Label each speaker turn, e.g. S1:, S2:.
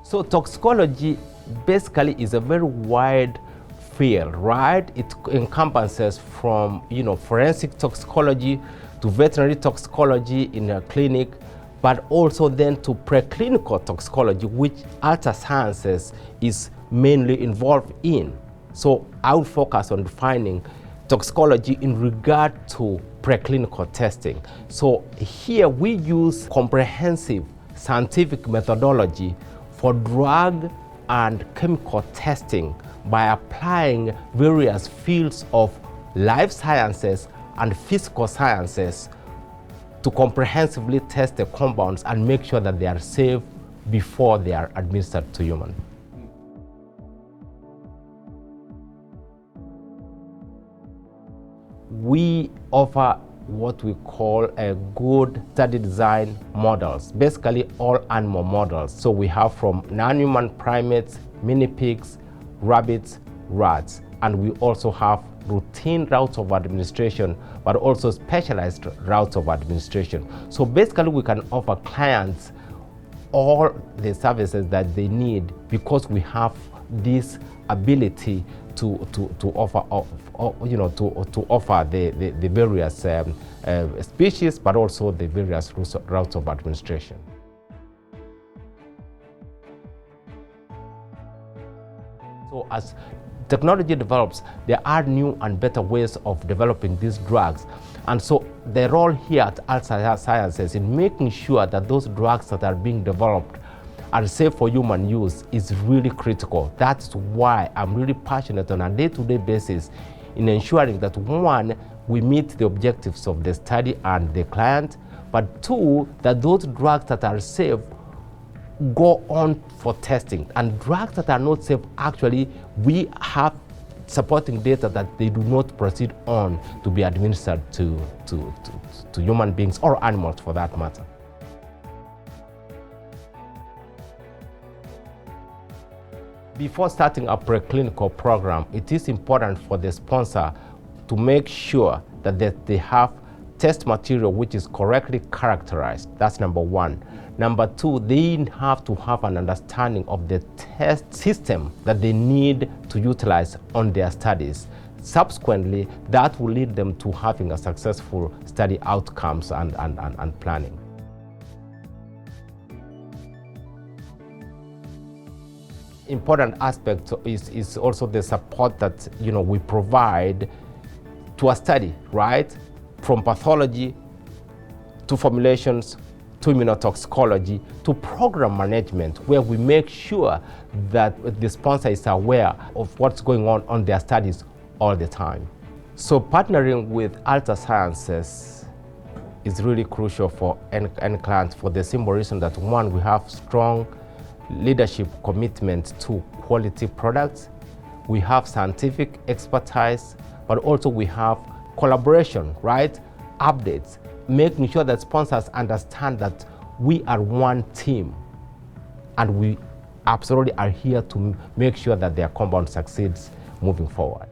S1: So toxicology basically is a very wide field, right? It encompasses from, forensic toxicology to veterinary toxicology in a clinic, but also then to preclinical toxicology, which Altasciences is mainly involved in. So I will focus on defining toxicology in regard to preclinical testing. So here we use comprehensive scientific methodology for drug and chemical testing by applying various fields of life sciences and physical sciences to comprehensively test the compounds and make sure that they are safe before they are administered to humans. We offer what we call a good study design models, basically all animal models. So we have from non-human primates, mini pigs, rabbits, rats, and we also have routine routes of administration, but also specialized routes of administration. So basically we can offer clients all the services that they need because we have this ability to offer the various species, but also the various routes of administration. So as technology develops, there are new and better ways of developing these drugs. And so the role here at Altasciences in making sure that those drugs that are being developed are safe for human use is really critical. That's why I'm really passionate on a day-to-day basis in ensuring that, one, we meet the objectives of the study and the client, but two, that those drugs that are safe go on for testing. And drugs that are not safe, actually, we have supporting data that they do not proceed on to be administered to human beings or animals for that matter. Before starting a preclinical program, it is important for the sponsor to make sure that they have test material which is correctly characterized. That's number one. Number two, they have to have an understanding of the test system that they need to utilize on their studies. Subsequently, that will lead them to having a successful study outcomes and planning. Important aspect is also the support that we provide to a study, right? From pathology to formulations to immunotoxicology to program management, where we make sure that the sponsor is aware of what's going on their studies all the time. So partnering with Altasciences is really crucial for any client for the simple reason that, one, we have strong leadership commitment to quality products, we have scientific expertise, but also we have collaboration, right? Updates, making sure that sponsors understand that we are one team and we absolutely are here to make sure that their compound succeeds moving forward.